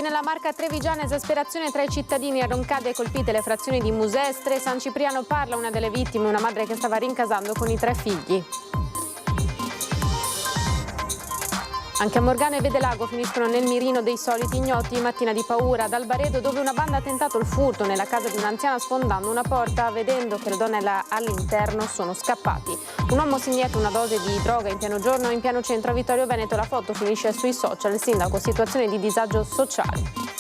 Furti nella Marca trevigiana, esasperazione tra i cittadini. A Roncade colpite le frazioni di Musestre. San Cipriano parla, una delle vittime, una madre che stava rincasando con i 3 figli. Anche a Morgana e Vedelago finiscono nel mirino dei soliti ignoti. Mattina di paura ad Albaredo, dove una banda ha tentato il furto nella casa di un'anziana sfondando una porta. Vedendo che la donna era all'interno, sono scappati. Un uomo si inietta una dose di droga in pieno giorno in piano centro a Vittorio Veneto. La foto finisce sui social. Il sindaco, situazione di disagio sociale.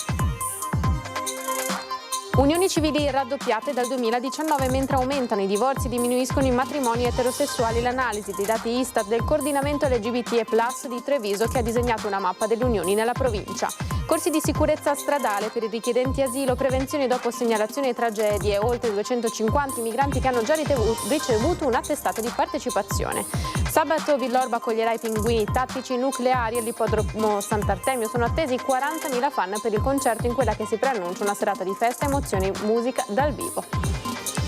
Unioni civili raddoppiate dal 2019, mentre aumentano i divorzi e diminuiscono i matrimoni eterosessuali. L'analisi dei dati Istat del coordinamento LGBT+ di Treviso, che ha disegnato una mappa delle unioni nella provincia. Corsi di sicurezza stradale per i richiedenti asilo, prevenzione dopo segnalazioni e tragedie. Oltre 250 migranti che hanno già ricevuto un attestato di partecipazione. Sabato Villorba accoglierà i pinguini tattici nucleari all'ippodromo Sant'Artemio. Sono attesi 40.000 fan per il concerto in quella che si preannuncia una serata di festa, emozioni, musica dal vivo.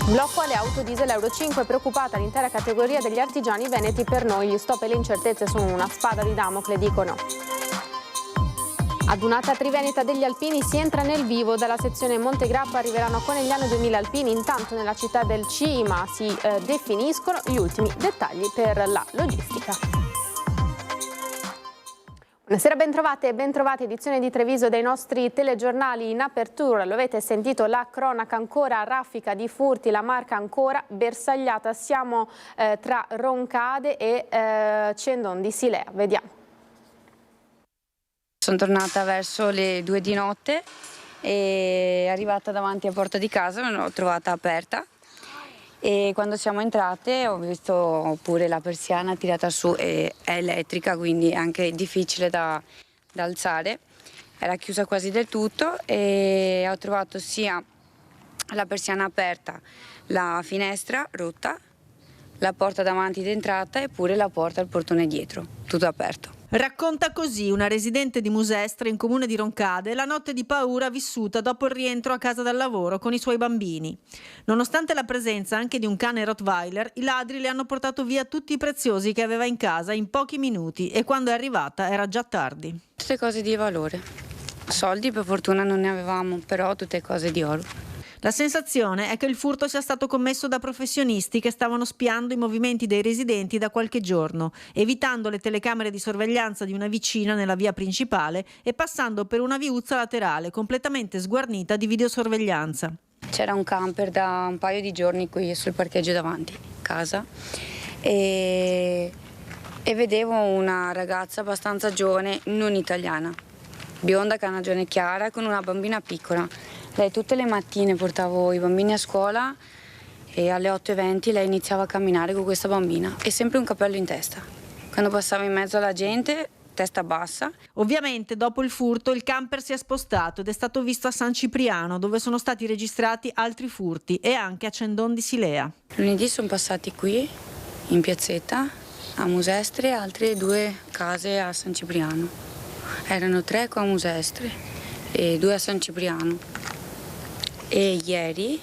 Blocco alle auto diesel Euro 5, preoccupata l'intera categoria degli artigiani veneti. Per noi gli stop e le incertezze sono una spada di Damocle, dicono. Adunata triveneta degli alpini, si entra nel vivo. Dalla sezione Montegrappa arriveranno a Conegliano 2000 alpini. Intanto nella città del Cima si definiscono gli ultimi dettagli per la logistica. Buonasera, bentrovate, edizione di Treviso dei nostri telegiornali. In apertura lo avete sentito, la cronaca ancora a raffica di furti, la Marca ancora bersagliata. Siamo tra Roncade e Cendon di Silea, vediamo. Sono tornata verso le 2 di notte e arrivata davanti a porta di casa l'ho trovata aperta e quando siamo entrate ho visto pure la persiana tirata su, e è elettrica, quindi è anche difficile da alzare. Era chiusa quasi del tutto e ho trovato sia la persiana aperta, la finestra rotta, la porta davanti d'entrata e pure la porta al portone dietro, tutto aperto. Racconta così una residente di Musestre, in comune di Roncade, la notte di paura vissuta dopo il rientro a casa dal lavoro con i suoi bambini. Nonostante la presenza anche di un cane Rottweiler, i ladri le hanno portato via tutti i preziosi che aveva in casa in pochi minuti e quando è arrivata era già tardi. Tutte cose di valore. Soldi per fortuna non ne avevamo, però tutte cose di oro. La sensazione è che il furto sia stato commesso da professionisti che stavano spiando i movimenti dei residenti da qualche giorno, evitando le telecamere di sorveglianza di una vicina nella via principale e passando per una viuzza laterale completamente sguarnita di videosorveglianza. C'era un camper da un paio di giorni qui sul parcheggio davanti casa e vedevo una ragazza abbastanza giovane, non italiana, bionda, carnagione chiara, con una bambina piccola. Lei tutte le mattine portavo i bambini a scuola e alle 8:20 lei iniziava a camminare con questa bambina e sempre un cappello in testa. Quando passava in mezzo alla gente, testa bassa. Ovviamente dopo il furto il camper si è spostato ed è stato visto a San Cipriano, dove sono stati registrati altri furti, e anche a Cendon di Silea. Lunedì sono passati qui, in piazzetta, a Musestre, e altre 2 case a San Cipriano. Erano 3 qua a Musestre e 2 a San Cipriano. E ieri,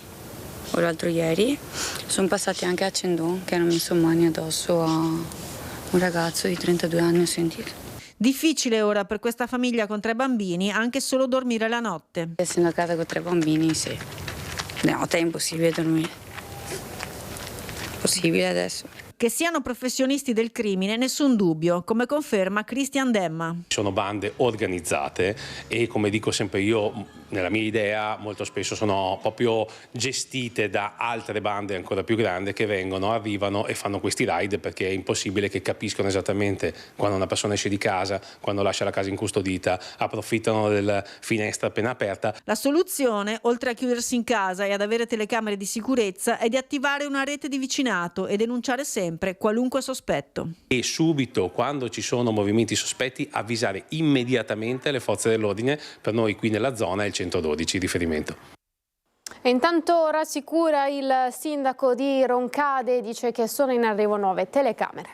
o l'altro ieri, sono passati anche a Cendon, che hanno messo mani addosso a un ragazzo di 32 anni, ho sentito. Difficile ora per questa famiglia con 3 bambini anche solo dormire la notte. Essendo a casa con 3 bambini, sì. La notte è impossibile dormire. Possibile adesso. Che siano professionisti del crimine, nessun dubbio, come conferma Christian Demma. Sono bande organizzate e, come dico sempre io, nella mia idea, molto spesso sono proprio gestite da altre bande ancora più grandi che vengono, arrivano e fanno questi raid, perché è impossibile che capiscano esattamente quando una persona esce di casa, quando lascia la casa incustodita, approfittano della finestra appena aperta. La soluzione, oltre a chiudersi in casa e ad avere telecamere di sicurezza, è di attivare una rete di vicinato e denunciare sempre qualunque sospetto. E subito, quando ci sono movimenti sospetti, avvisare immediatamente le forze dell'ordine. Per noi qui nella zona è il 112 di riferimento. E intanto rassicura il sindaco di Roncade, dice che sono in arrivo nuove telecamere.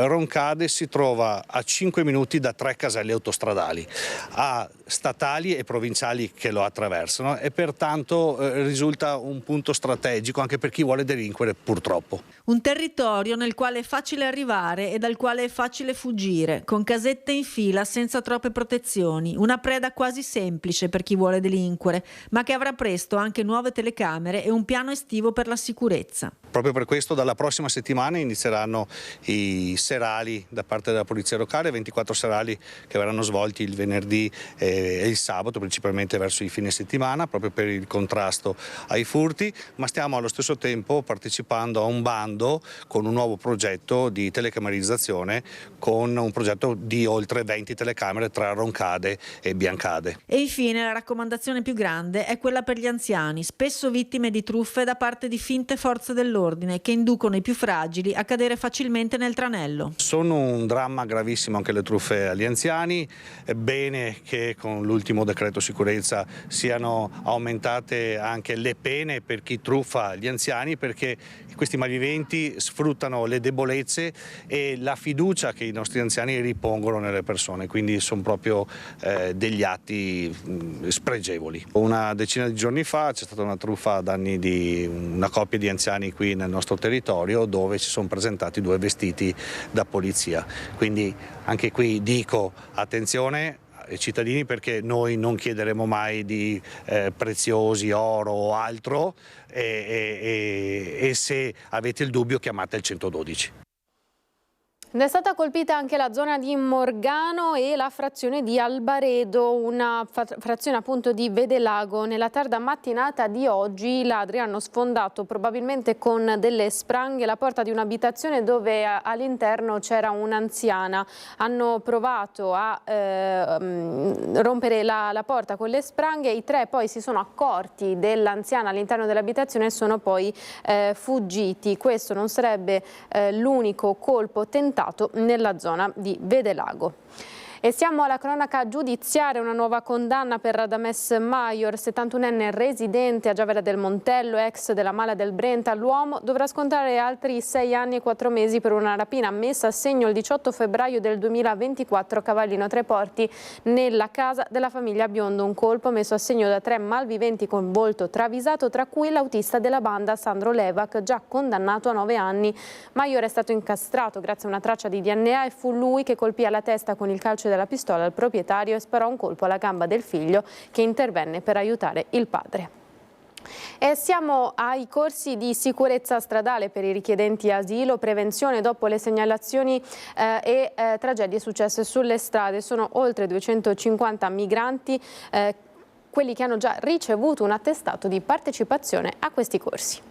Roncade si trova a 5 minuti da 3 caselli autostradali, ha statali e provinciali che lo attraversano e pertanto risulta un punto strategico anche per chi vuole delinquere, purtroppo. Un territorio nel quale è facile arrivare e dal quale è facile fuggire, con casette in fila senza troppe protezioni, una preda quasi semplice per chi vuole delinquere, ma che avrà presto anche nuove telecamere e un piano estivo per la sicurezza. Proprio per questo dalla prossima settimana inizieranno i serali da parte della Polizia Locale, 24 serali che verranno svolti il venerdì e il sabato, principalmente verso i fine settimana, proprio per il contrasto ai furti, ma stiamo allo stesso tempo partecipando a un bando con un nuovo progetto di telecamerizzazione, con un progetto di oltre 20 telecamere tra Roncade e Biancade. E infine la raccomandazione più grande è quella per gli anziani, spesso vittime di truffe da parte di finte forze dell'ordine che inducono i più fragili a cadere facilmente nel tranello. Sono un dramma gravissimo anche le truffe agli anziani, è bene che con l'ultimo decreto sicurezza siano aumentate anche le pene per chi truffa gli anziani, perché questi malviventi sfruttano le debolezze e la fiducia che i nostri anziani ripongono nelle persone, quindi sono proprio degli atti spregevoli. Una decina di giorni fa c'è stata una truffa a danni di una coppia di anziani qui nel nostro territorio, dove si sono presentati 2 vestiti da polizia, quindi anche qui dico attenzione ai cittadini, perché noi non chiederemo mai di preziosi, oro o altro, e se avete il dubbio chiamate il 112. Ed è stata colpita anche la zona di Morgano e la frazione di Albaredo, una frazione appunto di Vedelago. Nella tarda mattinata di oggi i ladri hanno sfondato probabilmente con delle spranghe la porta di un'abitazione dove all'interno c'era un'anziana. Hanno provato a rompere la porta con le spranghe, i 3 poi si sono accorti dell'anziana all'interno dell'abitazione e sono poi fuggiti. Questo non sarebbe l'unico colpo tentato nella zona di Vedelago. E siamo alla cronaca giudiziaria, una nuova condanna per Radames Major, 71enne residente a Giavera del Montello, ex della Mala del Brenta. L'uomo dovrà scontare altri 6 anni e 4 mesi per una rapina messa a segno il 18 febbraio del 2024 a Cavallino Treporti, nella casa della famiglia Biondo. Un colpo messo a segno da 3 malviventi con volto travisato, tra cui l'autista della banda Sandro Levac, già condannato a 9 anni. Major è stato incastrato grazie a una traccia di DNA e fu lui che colpì alla testa con il calcio della pistola al proprietario e sparò un colpo alla gamba del figlio, che intervenne per aiutare il padre. E siamo ai corsi di sicurezza stradale per i richiedenti asilo, prevenzione dopo le segnalazioni e tragedie successe sulle strade. Sono oltre 250 migranti quelli che hanno già ricevuto un attestato di partecipazione a questi corsi.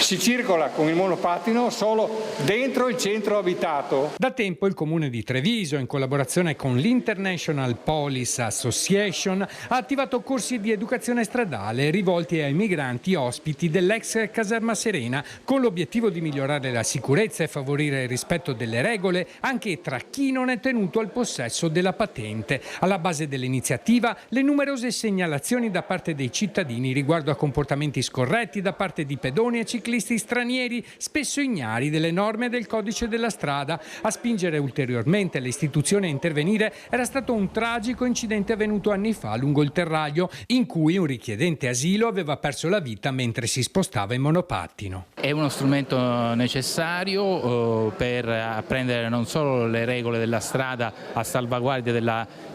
Si circola con il monopattino solo dentro il centro abitato. Da tempo il Comune di Treviso, in collaborazione con l'International Police Association, ha attivato corsi di educazione stradale rivolti ai migranti ospiti dell'ex caserma Serena, con l'obiettivo di migliorare la sicurezza e favorire il rispetto delle regole anche tra chi non è tenuto al possesso della patente. Alla base dell'iniziativa le numerose segnalazioni da parte dei cittadini riguardo a comportamenti scorretti da parte di pedoni e ciclisti stranieri, spesso ignari delle norme del codice della strada. A spingere ulteriormente le istituzioni a intervenire era stato un tragico incidente avvenuto anni fa lungo il Terraglio, in cui un richiedente asilo aveva perso la vita mentre si spostava in monopattino. È uno strumento necessario per apprendere non solo le regole della strada a salvaguardia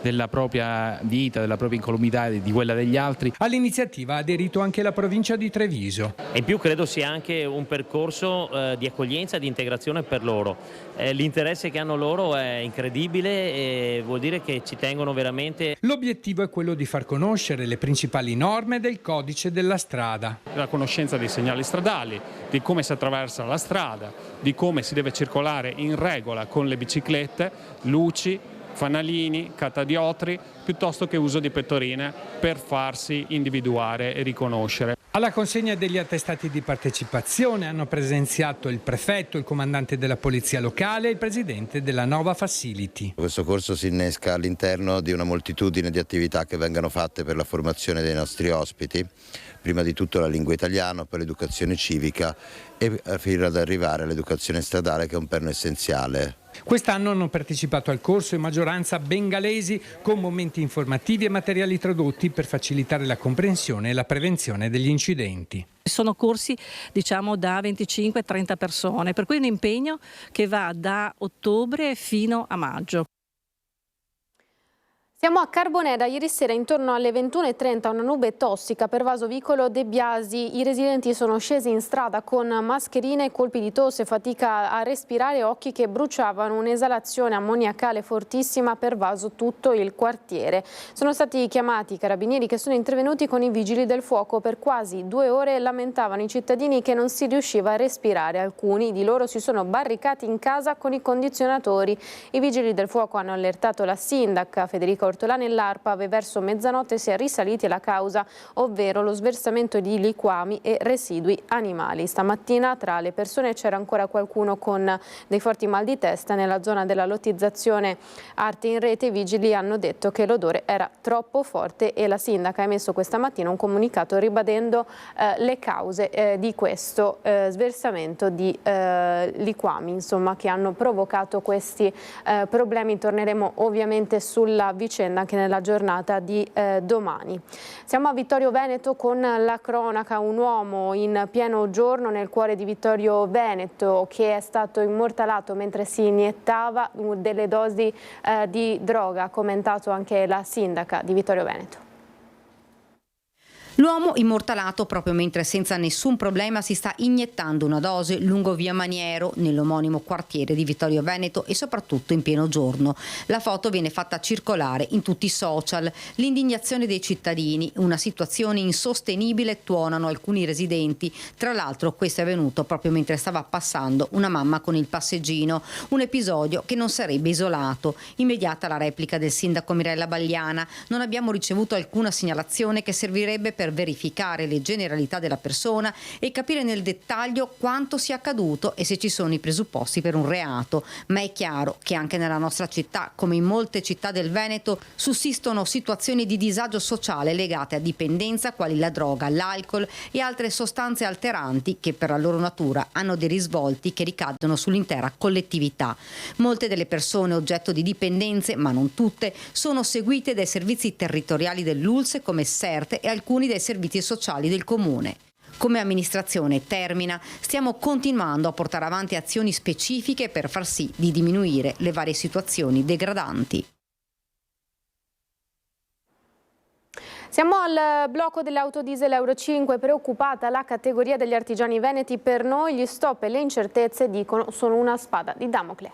della propria vita, della propria incolumità e di quella degli altri. All'iniziativa ha aderito anche la provincia di Treviso. E in più credo sia anche un percorso di accoglienza e di integrazione per loro. L'interesse che hanno loro è incredibile e vuol dire che ci tengono veramente. L'obiettivo è quello di far conoscere le principali norme del codice della strada. La conoscenza dei segnali stradali, di come si attraversa la strada, di come si deve circolare in regola con le biciclette, luci, fanalini, catadiotri, piuttosto che uso di pettorine per farsi individuare e riconoscere. Alla consegna degli attestati di partecipazione hanno presenziato il prefetto, il comandante della polizia locale e il presidente della Nova Facility. Questo corso si innesca all'interno di una moltitudine di attività che vengono fatte per la formazione dei nostri ospiti, prima di tutto la lingua italiana, poi l'educazione civica e fino ad arrivare all'educazione stradale, che è un perno essenziale. Quest'anno hanno partecipato al corso in maggioranza bengalesi, con momenti informativi e materiali tradotti per facilitare la comprensione e la prevenzione degli incidenti. Sono corsi da 25-30 persone, per cui è un impegno che va da ottobre fino a maggio. Siamo a Carbonera. Ieri sera intorno alle 21:30 una nube tossica ha pervaso vicolo De Biasi. I residenti sono scesi in strada con mascherine, colpi di tosse, fatica a respirare, occhi che bruciavano. Un'esalazione ammoniacale fortissima ha pervaso tutto il quartiere. Sono stati chiamati i carabinieri, che sono intervenuti con i vigili del fuoco. Per quasi 2 ore lamentavano i cittadini che non si riusciva a respirare. Alcuni di loro si sono barricati in casa con i condizionatori. I vigili del fuoco hanno allertato la sindaca Federica Ortolani e l'ARPA. Verso mezzanotte si è risaliti alla causa, ovvero lo sversamento di liquami e residui animali. Stamattina tra le persone c'era ancora qualcuno con dei forti mal di testa. Nella zona della lottizzazione Arte in Rete i vigili hanno detto che l'odore era troppo forte e la sindaca ha emesso questa mattina un comunicato ribadendo le cause di questo sversamento di liquami, che hanno provocato questi problemi. Torneremo ovviamente sulla vicenda anche nella giornata di domani. Siamo a Vittorio Veneto con la cronaca. Un uomo in pieno giorno nel cuore di Vittorio Veneto che è stato immortalato mentre si iniettava delle dosi di droga, ha commentato anche la sindaca di Vittorio Veneto. L'uomo immortalato proprio mentre senza nessun problema si sta iniettando una dose lungo via Maniero nell'omonimo quartiere di Vittorio Veneto e soprattutto in pieno giorno. La foto viene fatta circolare in tutti i social. L'indignazione dei cittadini, una situazione insostenibile, tuonano alcuni residenti. Tra l'altro questo è avvenuto proprio mentre stava passando una mamma con il passeggino. Un episodio che non sarebbe isolato. Immediata la replica del sindaco Mirella Bagliana. Non abbiamo ricevuto alcuna segnalazione che servirebbe per verificare le generalità della persona e capire nel dettaglio quanto sia accaduto e se ci sono i presupposti per un reato. Ma è chiaro che anche nella nostra città, come in molte città del Veneto, sussistono situazioni di disagio sociale legate a dipendenza quali la droga, l'alcol e altre sostanze alteranti che per la loro natura hanno dei risvolti che ricadono sull'intera collettività. Molte delle persone oggetto di dipendenze, ma non tutte, sono seguite dai servizi territoriali dell'ULSS come SERT e alcuni dei servizi sociali del comune. Come amministrazione Termina stiamo continuando a portare avanti azioni specifiche per far sì di diminuire le varie situazioni degradanti. Siamo al blocco dell'autodiesel Euro 5, preoccupata la categoria degli artigiani veneti. Per noi gli stop e le incertezze, dicono, sono una spada di Damocle.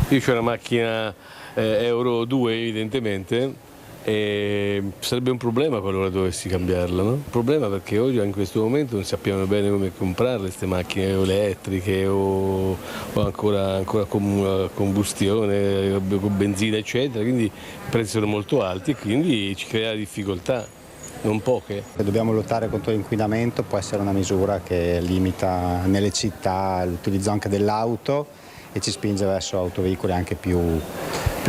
Io c'ho una macchina Euro 2 evidentemente. E sarebbe un problema qualora dovessi cambiarla, no? Un problema perché oggi in questo momento non sappiamo bene come comprarle queste macchine elettriche o ancora con combustione, con benzina eccetera, quindi i prezzi sono molto alti e quindi ci crea difficoltà, non poche. Dobbiamo lottare contro l'inquinamento, può essere una misura che limita nelle città l'utilizzo anche dell'auto e ci spinge verso autoveicoli anche più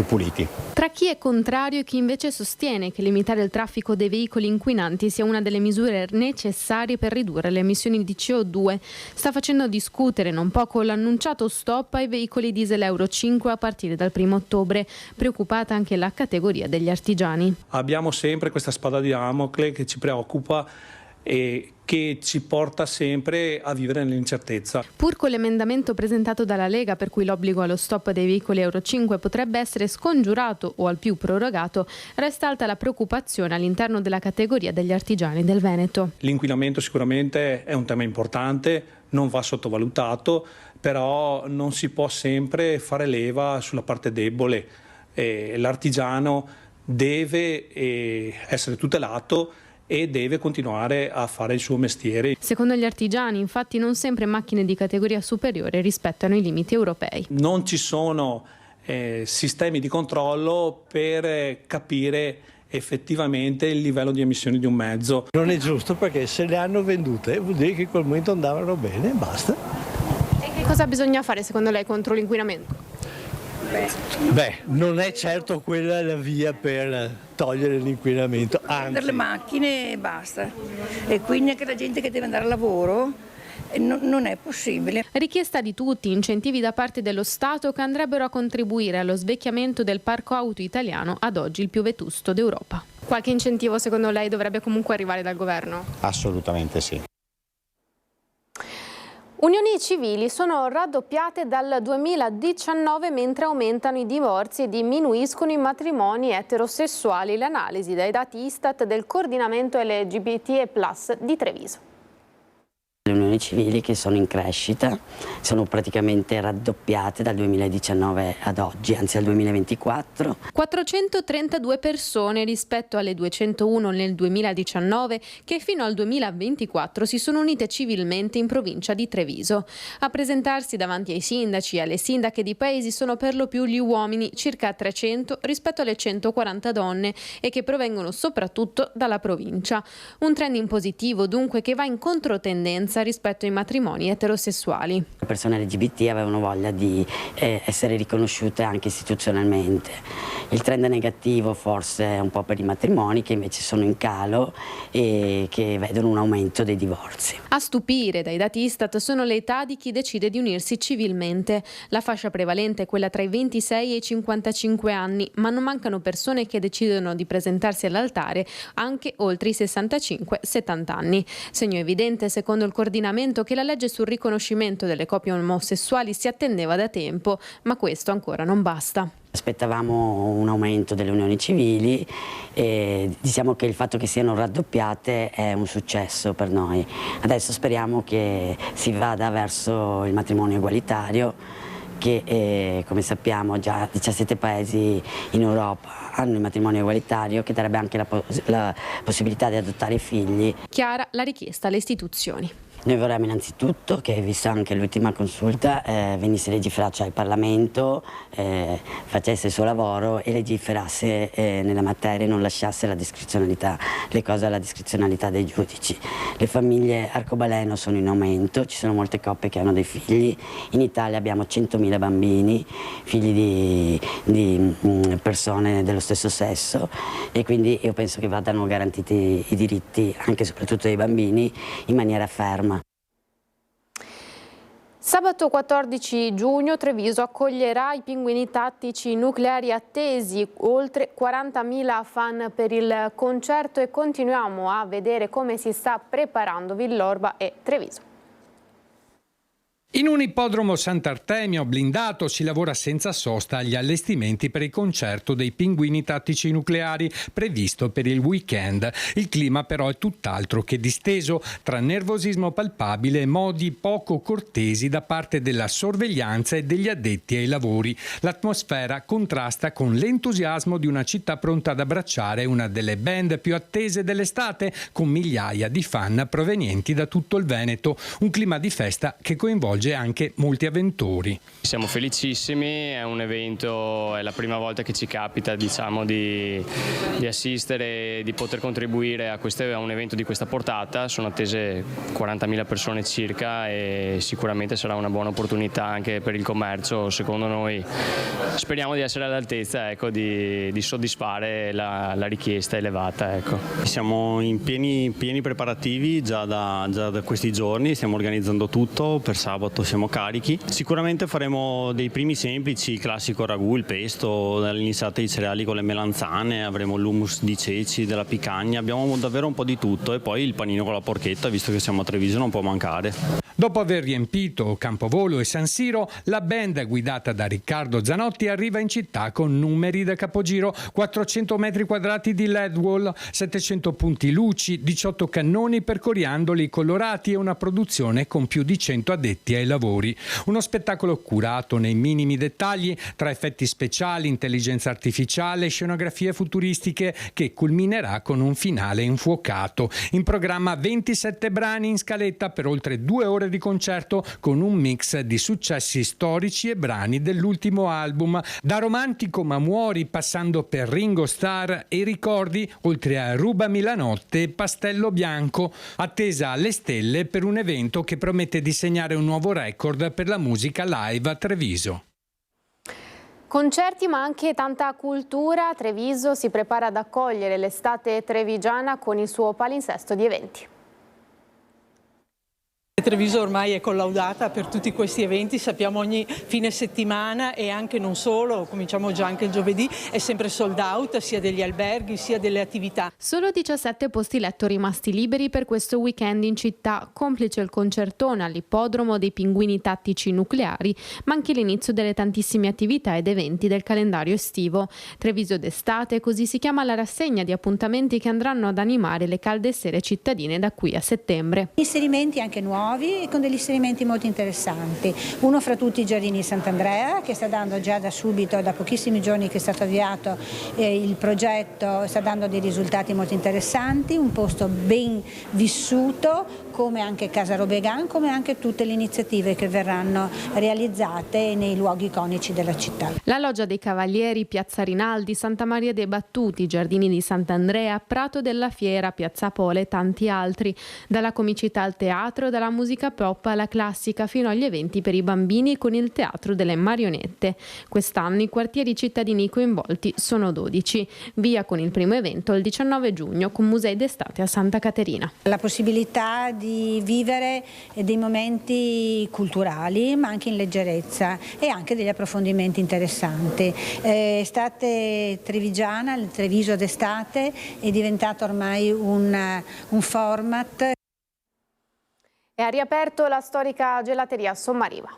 puliti. Tra chi è contrario e chi invece sostiene che limitare il traffico dei veicoli inquinanti sia una delle misure necessarie per ridurre le emissioni di CO2, sta facendo discutere non poco l'annunciato stop ai veicoli diesel Euro 5 a partire dal 1° ottobre, preoccupata anche la categoria degli artigiani. Abbiamo sempre questa spada di Damocle che ci preoccupa e che ci porta sempre a vivere nell'incertezza. Pur con l'emendamento presentato dalla Lega per cui l'obbligo allo stop dei veicoli Euro 5 potrebbe essere scongiurato o al più prorogato, resta alta la preoccupazione all'interno della categoria degli artigiani del Veneto. L'inquinamento sicuramente è un tema importante, non va sottovalutato, però non si può sempre fare leva sulla parte debole. L'artigiano deve essere tutelato e deve continuare a fare il suo mestiere. Secondo gli artigiani, infatti, non sempre macchine di categoria superiore rispettano i limiti europei. Non ci sono sistemi di controllo per capire effettivamente il livello di emissioni di un mezzo. Non è giusto, perché se le hanno vendute vuol dire che in quel momento andavano bene e basta. E che cosa bisogna fare secondo lei contro l'inquinamento? Non è certo quella la via per togliere l'inquinamento, Prendere le macchine e basta. E quindi anche la gente che deve andare al lavoro non è possibile. Richiesta di tutti, incentivi da parte dello Stato che andrebbero a contribuire allo svecchiamento del parco auto italiano, ad oggi il più vetusto d'Europa. Qualche incentivo secondo lei dovrebbe comunque arrivare dal governo? Assolutamente sì. Unioni civili sono raddoppiate dal 2019 mentre aumentano i divorzi e diminuiscono i matrimoni eterosessuali. L'analisi dai dati Istat del coordinamento LGBT+ di Treviso. Le unioni civili, che sono in crescita, sono praticamente raddoppiate dal 2019 ad oggi, anzi al 2024. 432 persone rispetto alle 201 nel 2019 che fino al 2024 si sono unite civilmente in provincia di Treviso. A presentarsi davanti ai sindaci e alle sindache di paesi sono per lo più gli uomini, circa 300 rispetto alle 140 donne, e che provengono soprattutto dalla provincia. Un trend in positivo dunque, che va in controtendenza rispetto ai matrimoni eterosessuali. Le persone LGBT avevano voglia di essere riconosciute anche istituzionalmente. Il trend negativo forse è un po' per i matrimoni, che invece sono in calo e che vedono un aumento dei divorzi. A stupire dai dati Istat sono le età di chi decide di unirsi civilmente. La fascia prevalente è quella tra i 26 e i 55 anni, ma non mancano persone che decidono di presentarsi all'altare anche oltre i 65-70 anni. Segno evidente, secondo il coordinamento, che la legge sul riconoscimento delle coppie omosessuali si attendeva da tempo, ma questo ancora non basta. Aspettavamo un aumento delle unioni civili e diciamo che il fatto che siano raddoppiate è un successo per noi. Adesso speriamo che si vada verso il matrimonio egualitario, che come sappiamo già 17 paesi in Europa hanno il matrimonio egualitario, che darebbe anche la possibilità di adottare figli. Chiara la richiesta alle istituzioni. Noi vorremmo innanzitutto che, visto anche l'ultima consulta, venisse legiferato, cioè il Parlamento facesse il suo lavoro e legiferasse nella materia e non lasciasse le cose alla discrezionalità dei giudici. Le famiglie arcobaleno sono in aumento, ci sono molte coppie che hanno dei figli. In Italia abbiamo 100.000 bambini, figli di persone dello stesso sesso, e quindi io penso che vadano garantiti i diritti anche e soprattutto dei bambini in maniera ferma. Sabato 14 giugno Treviso accoglierà i pinguini tattici nucleari attesi, oltre 40.000 fan per il concerto, e continuiamo a vedere come si sta preparando Villorba e Treviso. In un ippodromo Sant'Artemio blindato si lavora senza sosta agli allestimenti per il concerto dei pinguini tattici nucleari previsto per il weekend. Il clima però è tutt'altro che disteso, tra nervosismo palpabile e modi poco cortesi da parte della sorveglianza e degli addetti ai lavori. L'atmosfera contrasta con l'entusiasmo di una città pronta ad abbracciare una delle band più attese dell'estate, con migliaia di fan provenienti da tutto il Veneto. Un clima di festa che coinvolge anche molti avventori. Siamo felicissimi, è un evento, è la prima volta che ci capita, diciamo, di assistere e di poter contribuire a un evento di questa portata. Sono attese 40.000 persone circa e sicuramente sarà una buona opportunità anche per il commercio. Secondo noi speriamo di essere all'altezza, ecco, di soddisfare la richiesta elevata, ecco. Siamo in pieni preparativi già da questi giorni, stiamo organizzando tutto per sabato. Siamo carichi. Sicuramente faremo dei primi semplici, il classico ragù, il pesto, l'insalata di cereali con le melanzane, avremo l'hummus di ceci, della picagna, abbiamo davvero un po' di tutto, e poi il panino con la porchetta, visto che siamo a Treviso, non può mancare. Dopo aver riempito Campovolo e San Siro, la band guidata da Riccardo Zanotti arriva in città con numeri da capogiro: 400 metri quadrati di LED wall, 700 punti luci, 18 cannoni per coriandoli colorati e una produzione con più di 100 addetti ai ai lavori. Uno spettacolo curato nei minimi dettagli, tra effetti speciali, intelligenza artificiale e scenografie futuristiche, che culminerà con un finale infuocato. In programma 27 brani in scaletta per oltre 2 ore di concerto, con un mix di successi storici e brani dell'ultimo album, da Romantico ma muori passando per Ringo Starr e Ricordi, oltre a Rubami la notte e Pastello bianco. Attesa alle stelle per un evento che promette di segnare un nuovo record per la musica live a Treviso. Concerti ma anche tanta cultura. Treviso si prepara ad accogliere l'estate trevigiana con il suo palinsesto di eventi. Treviso ormai è collaudata per tutti questi eventi, sappiamo ogni fine settimana e anche non solo, cominciamo già anche il giovedì, è sempre sold out sia degli alberghi sia delle attività. Solo 17 posti letto rimasti liberi per questo weekend in città, complice il concertone all'ippodromo dei Pinguini Tattici Nucleari, ma anche l'inizio delle tantissime attività ed eventi del calendario estivo. Treviso d'estate, così si chiama la rassegna di appuntamenti che andranno ad animare le calde sere cittadine da qui a settembre. Inserimenti anche nuovi, con degli inserimenti molto interessanti. Uno fra tutti i Giardini di Sant'Andrea, che sta dando già da subito, da pochissimi giorni che è stato avviato il progetto, sta dando dei risultati molto interessanti, un posto ben vissuto, come anche Casa Robegan, come anche tutte le iniziative che verranno realizzate nei luoghi iconici della città. La Loggia dei Cavalieri, Piazza Rinaldi, Santa Maria dei Battuti, Giardini di Sant'Andrea, Prato della Fiera, Piazza Pole e tanti altri. Dalla comicità al teatro, dalla musica pop alla classica, fino agli eventi per i bambini con il teatro delle marionette. Quest'anno i quartieri cittadini coinvolti sono 12. Via con il primo evento il 19 giugno con Musei d'estate a Santa Caterina. La possibilità di vivere dei momenti culturali ma anche in leggerezza e anche degli approfondimenti interessanti. Estate trevigiana, il Treviso d'estate è diventato ormai un format. E ha riaperto la storica gelateria Sommariva.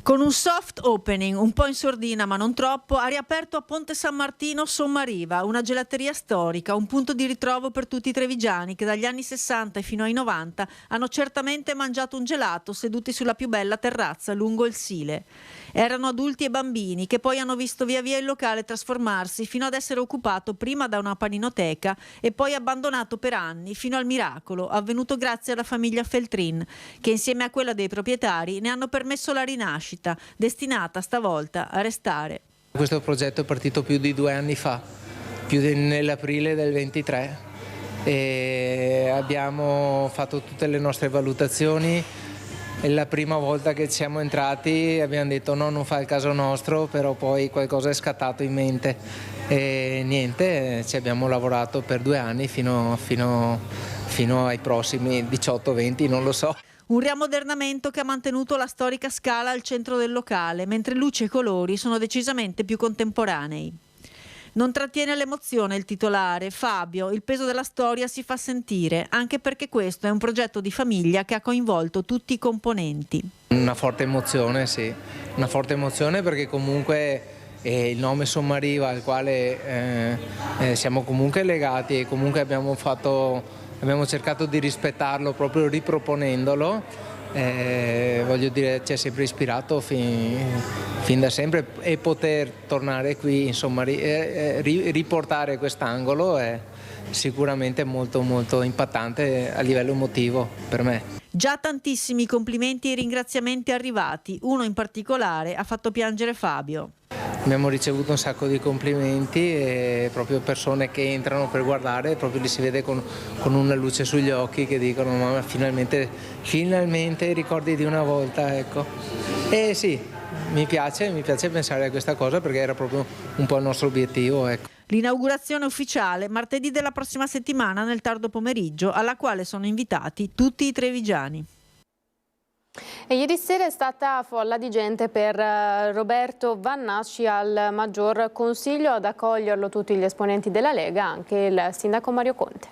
Con un soft opening, un po' in sordina ma non troppo, ha riaperto a Ponte San Martino Sommariva, una gelateria storica, un punto di ritrovo per tutti i trevigiani che dagli anni 60 e fino ai 90 hanno certamente mangiato un gelato seduti sulla più bella terrazza lungo il Sile. Erano adulti e bambini che poi hanno visto via via il locale trasformarsi fino ad essere occupato prima da una paninoteca e poi abbandonato per anni fino al miracolo avvenuto grazie alla famiglia Feltrin, che insieme a quella dei proprietari ne hanno permesso la rinascita, destinata stavolta a restare. Questo progetto è partito più di 2 anni fa, nell'aprile del 23, e abbiamo fatto tutte le nostre valutazioni. È la prima volta che siamo entrati abbiamo detto no, non fa il caso nostro, però poi qualcosa è scattato in mente e niente, ci abbiamo lavorato per 2 anni fino ai prossimi 18-20, non lo so. Un riammodernamento che ha mantenuto la storica scala al centro del locale, mentre luci e colori sono decisamente più contemporanei. Non trattiene l'emozione il titolare, Fabio, il peso della storia si fa sentire, anche perché questo è un progetto di famiglia che ha coinvolto tutti i componenti. Una forte emozione, sì, una forte emozione perché comunque il nome Sommariva al quale siamo comunque legati e comunque abbiamo cercato di rispettarlo proprio riproponendolo. Voglio dire, ci ha sempre ispirato fin da sempre e poter tornare qui, insomma, riportare quest'angolo è sicuramente molto molto impattante a livello emotivo per me. Già tantissimi complimenti e ringraziamenti arrivati, uno in particolare ha fatto piangere Fabio. Abbiamo ricevuto un sacco di complimenti e proprio persone che entrano per guardare, proprio li si vede con una luce sugli occhi che dicono mamma finalmente i ricordi di una volta, ecco. E sì, mi piace pensare a questa cosa perché era proprio un po' il nostro obiettivo, ecco. L'inaugurazione ufficiale martedì della prossima settimana nel tardo pomeriggio, alla quale sono invitati tutti i trevigiani. E ieri sera è stata folla di gente per Roberto Vannacci al Maggior Consiglio, ad accoglierlo tutti gli esponenti della Lega, anche il sindaco Mario Conte.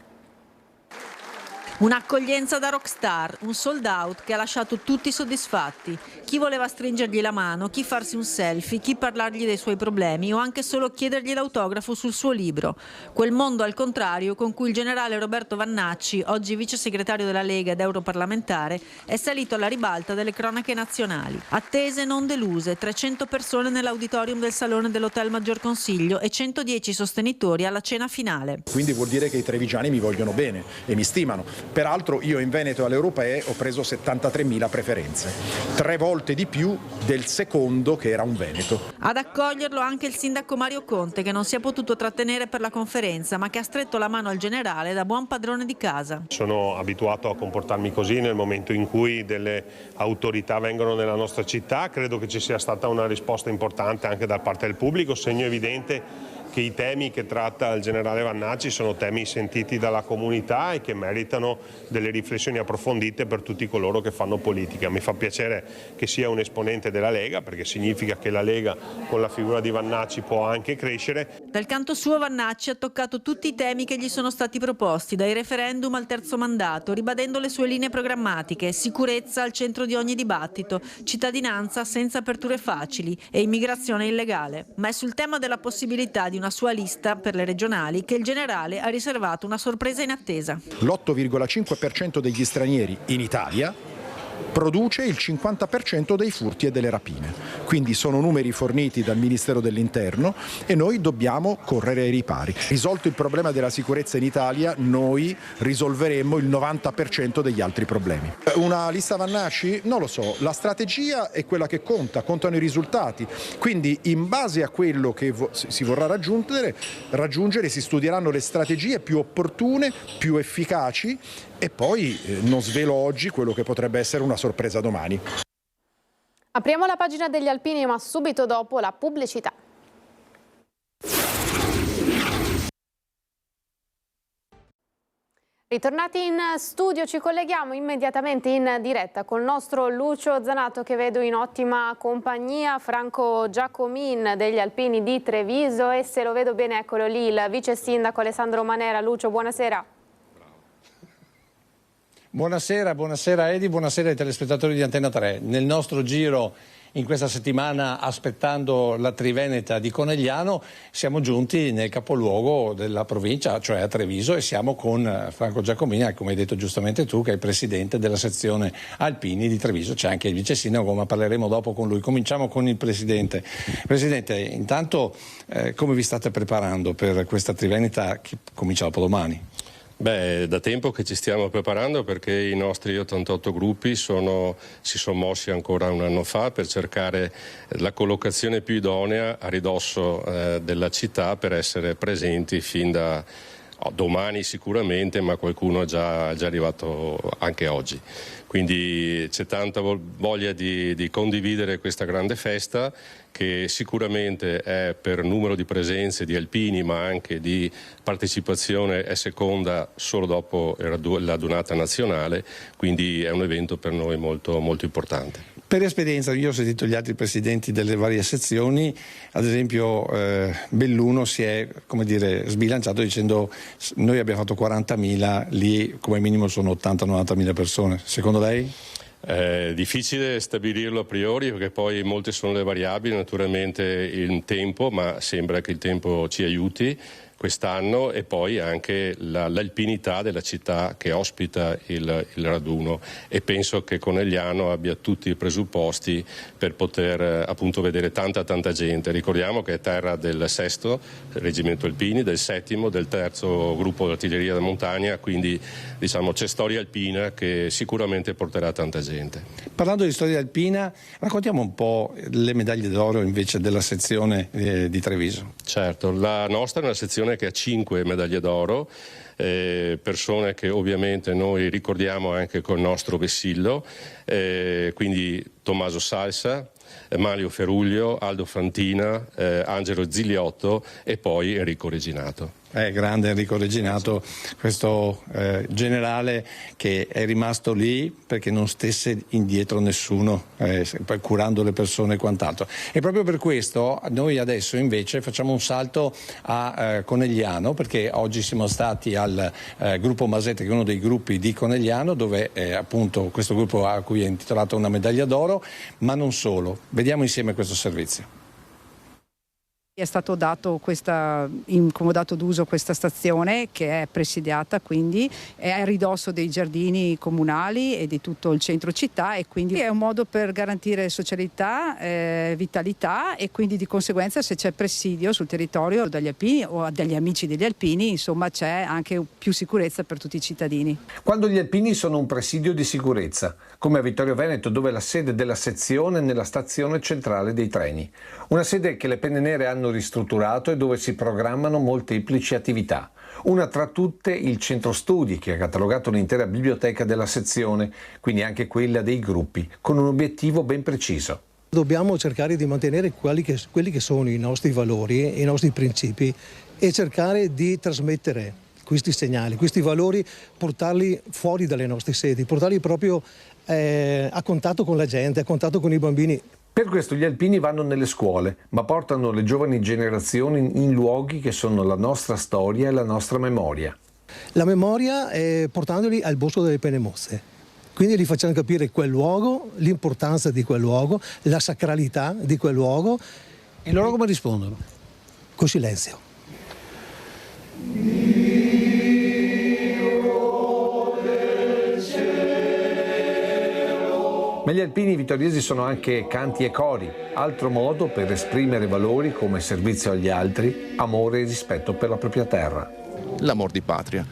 Un'accoglienza da rockstar, un sold out che ha lasciato tutti soddisfatti. Chi voleva stringergli la mano, chi farsi un selfie, chi parlargli dei suoi problemi o anche solo chiedergli l'autografo sul suo libro. Quel mondo al contrario con cui il generale Roberto Vannacci, oggi vice segretario della Lega ed europarlamentare, è salito alla ribalta delle cronache nazionali. Attese non deluse, 300 persone nell'auditorium del salone dell'Hotel Maggior Consiglio e 110 sostenitori alla cena finale. Quindi vuol dire che i trevigiani mi vogliono bene e mi stimano. Peraltro io in Veneto alle europee ho preso 73.000 preferenze, 3 volte di più del secondo che era un veneto. Ad accoglierlo anche il sindaco Mario Conte, che non si è potuto trattenere per la conferenza ma che ha stretto la mano al generale da buon padrone di casa. Sono abituato a comportarmi così nel momento in cui delle autorità vengono nella nostra città, credo che ci sia stata una risposta importante anche da parte del pubblico, segno evidente che i temi che tratta il generale Vannacci sono temi sentiti dalla comunità e che meritano delle riflessioni approfondite per tutti coloro che fanno politica. Mi fa piacere che sia un esponente della Lega, perché significa che la Lega con la figura di Vannacci può anche crescere. Dal canto suo Vannacci ha toccato tutti i temi che gli sono stati proposti, dai referendum al terzo mandato, ribadendo le sue linee programmatiche: sicurezza al centro di ogni dibattito, cittadinanza senza aperture facili e immigrazione illegale. Ma è sul tema della possibilità di una sua lista per le regionali che il generale ha riservato una sorpresa inattesa. L'8,5% degli stranieri in Italia produce il 50% dei furti e delle rapine. Quindi sono numeri forniti dal Ministero dell'Interno e noi dobbiamo correre ai ripari. Risolto il problema della sicurezza in Italia, noi risolveremo il 90% degli altri problemi. Una lista Vannacci? Non lo so, la strategia è quella che conta, contano i risultati. Quindi in base a quello che si vorrà raggiungere si studieranno le strategie più opportune, più efficaci e poi non svelo oggi quello che potrebbe essere una sorpresa domani. Apriamo la pagina degli alpini, ma subito dopo la pubblicità. Ritornati in studio, ci colleghiamo immediatamente in diretta col nostro Lucio Zanato, che vedo in ottima compagnia, Franco Giacomin degli Alpini di Treviso e, se lo vedo bene, eccolo lì, il vice sindaco Alessandro Manera. Lucio, buonasera. Buonasera Edi, buonasera ai telespettatori di Antenna 3. Nel nostro giro in questa settimana, aspettando la Triveneta di Conegliano, siamo giunti nel capoluogo della provincia, cioè a Treviso, e siamo con Franco Giacomini, come hai detto giustamente tu, che è il presidente della sezione Alpini di Treviso. C'è anche il vice sindaco, ma parleremo dopo con lui. Cominciamo con il presidente. Presidente, intanto come vi state preparando per questa Triveneta che comincia dopodomani? Beh, da tempo che ci stiamo preparando, perché i nostri 88 gruppi si sono mossi ancora un anno fa per cercare la collocazione più idonea a ridosso della città per essere presenti fin da domani sicuramente, ma qualcuno è già arrivato anche oggi. Quindi c'è tanta voglia di condividere questa grande festa, che sicuramente è per numero di presenze di alpini, ma anche di partecipazione è seconda solo dopo la donata nazionale, quindi è un evento per noi molto, molto importante. Per esperienza, io ho sentito gli altri presidenti delle varie sezioni, ad esempio Belluno si è, come dire, sbilanciato dicendo noi abbiamo fatto 40.000, lì come minimo sono 80-90.000 persone. Secondo lei? È difficile stabilirlo a priori, perché poi molte sono le variabili, naturalmente il tempo, ma sembra che il tempo ci aiuti quest'anno, e poi anche l'alpinità della città che ospita il raduno, e penso che Conegliano abbia tutti i presupposti per poter appunto vedere tanta gente. Ricordiamo che è terra del 6° Reggimento Alpini, del 7° del 3° gruppo d'artiglieria da montagna, quindi diciamo c'è storia alpina che sicuramente porterà tanta gente. Parlando di storia alpina, raccontiamo un po' le medaglie d'oro invece della sezione di Treviso. Certo, la nostra è una sezione che ha 5 medaglie d'oro, persone che ovviamente noi ricordiamo anche col nostro vessillo, quindi Tommaso Salsa, Mario Feruglio, Aldo Fantina, Angelo Ziliotto e poi Enrico Reginato. Grande Enrico Reginato, questo generale che è rimasto lì perché non stesse indietro nessuno, curando le persone e quant'altro. E proprio per questo noi adesso invece facciamo un salto a Conegliano, perché oggi siamo stati al gruppo Masete, che è uno dei gruppi di Conegliano, dove appunto questo gruppo a cui è intitolata una medaglia d'oro, ma non solo. Vediamo insieme questo servizio. È stato dato in comodato d'uso questa stazione, che è presidiata, quindi è a ridosso dei giardini comunali e di tutto il centro città, e quindi è un modo per garantire socialità, vitalità, e quindi di conseguenza, se c'è presidio sul territorio dagli alpini o dagli amici degli alpini, insomma c'è anche più sicurezza per tutti i cittadini. Quando gli alpini sono un presidio di sicurezza, come a Vittorio Veneto, dove la sede della sezione è nella stazione centrale dei treni, una sede che le Penne Nere hanno ristrutturato e dove si programmano molteplici attività. Una tra tutte il centro studi, che ha catalogato l'intera biblioteca della sezione, quindi anche quella dei gruppi, con un obiettivo ben preciso. Dobbiamo cercare di mantenere quelli che sono i nostri valori, i nostri principi, e cercare di trasmettere questi segnali, questi valori, portarli fuori dalle nostre sedi, portarli proprio a contatto con la gente, a contatto con i bambini. Per questo gli alpini vanno nelle scuole, ma portano le giovani generazioni in luoghi che sono la nostra storia e la nostra memoria. La memoria portandoli al Bosco delle Penne Mozze. Quindi gli facciamo capire quel luogo, l'importanza di quel luogo, la sacralità di quel luogo. E loro come rispondono? Con silenzio. Ma gli alpini vittoriesi sono anche canti e cori, altro modo per esprimere valori come servizio agli altri, amore e rispetto per la propria terra. L'amor di patria.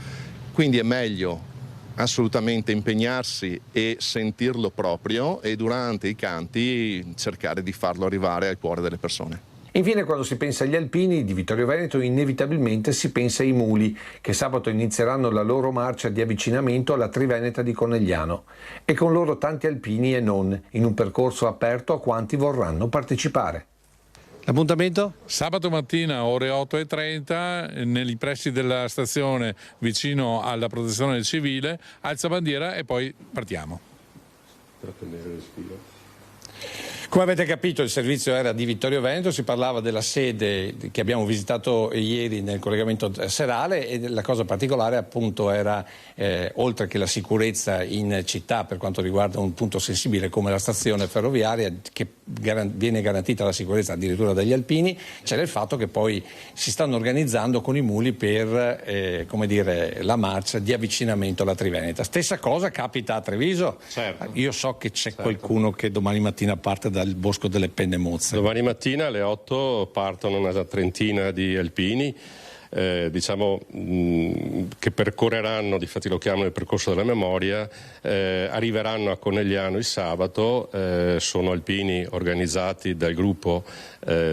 Quindi è meglio assolutamente impegnarsi e sentirlo proprio, e durante i canti cercare di farlo arrivare al cuore delle persone. Infine, quando si pensa agli alpini di Vittorio Veneto, inevitabilmente si pensa ai muli, che sabato inizieranno la loro marcia di avvicinamento alla Triveneta di Conegliano, e con loro tanti alpini e non, in un percorso aperto a quanti vorranno partecipare. L'appuntamento? Sabato mattina ore 8:30 nei pressi della stazione, vicino alla protezione civile, alzabandiera e poi partiamo. Trattenere respiro. Come avete capito, il servizio era di Vittorio Veneto, si parlava della sede che abbiamo visitato ieri nel collegamento serale, e la cosa particolare appunto era, oltre che la sicurezza in città per quanto riguarda un punto sensibile come la stazione ferroviaria, che viene garantita la sicurezza addirittura dagli alpini, c'era il fatto che poi si stanno organizzando con i muli per come dire, la marcia di avvicinamento alla Triveneta. Stessa cosa capita a Treviso. Certo. Io so che c'è qualcuno che domani mattina parte dal Bosco delle Penne Mozze. Domani mattina alle 8 partono una trentina di alpini, diciamo che percorreranno, difatti lo chiamano il percorso della memoria, arriveranno a Conegliano il sabato, sono alpini organizzati dal gruppo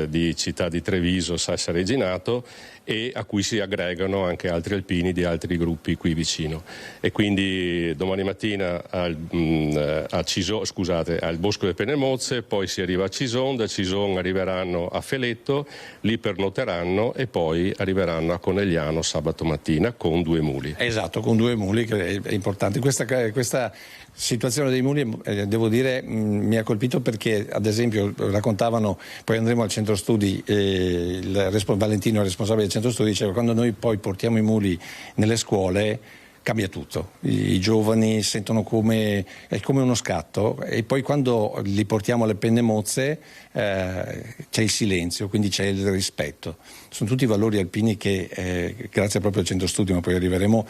di Città di Treviso, Sassari Reginato, e a cui si aggregano anche altri alpini di altri gruppi qui vicino. E quindi domani mattina al Bosco delle Penne Mozze, poi si arriva a Cison, da Cison arriveranno a Feletto, lì pernotteranno e poi arriveranno a Conegliano sabato mattina con 2 muli. Esatto, con 2 muli, che è importante. Questa situazione dei muli, devo dire, mi ha colpito perché, ad esempio, raccontavano, poi andremo al centro studi, Valentino, il responsabile del centro studi, diceva: quando noi poi portiamo i muli nelle scuole cambia tutto, i giovani sentono è come uno scatto, e poi quando li portiamo alle Penne Mozze c'è il silenzio, quindi c'è il rispetto. Sono tutti valori alpini che grazie proprio al centro studi, ma poi arriveremo,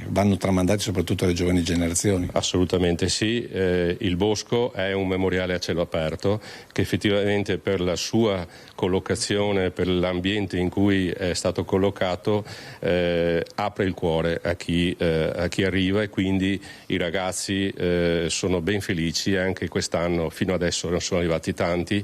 vanno tramandati soprattutto alle giovani generazioni. Assolutamente sì, il Bosco è un memoriale a cielo aperto che effettivamente, per la sua collocazione, per l'ambiente in cui è stato collocato, apre il cuore a chi arriva, e quindi i ragazzi sono ben felici. Anche quest'anno, fino adesso non sono arrivati tanti,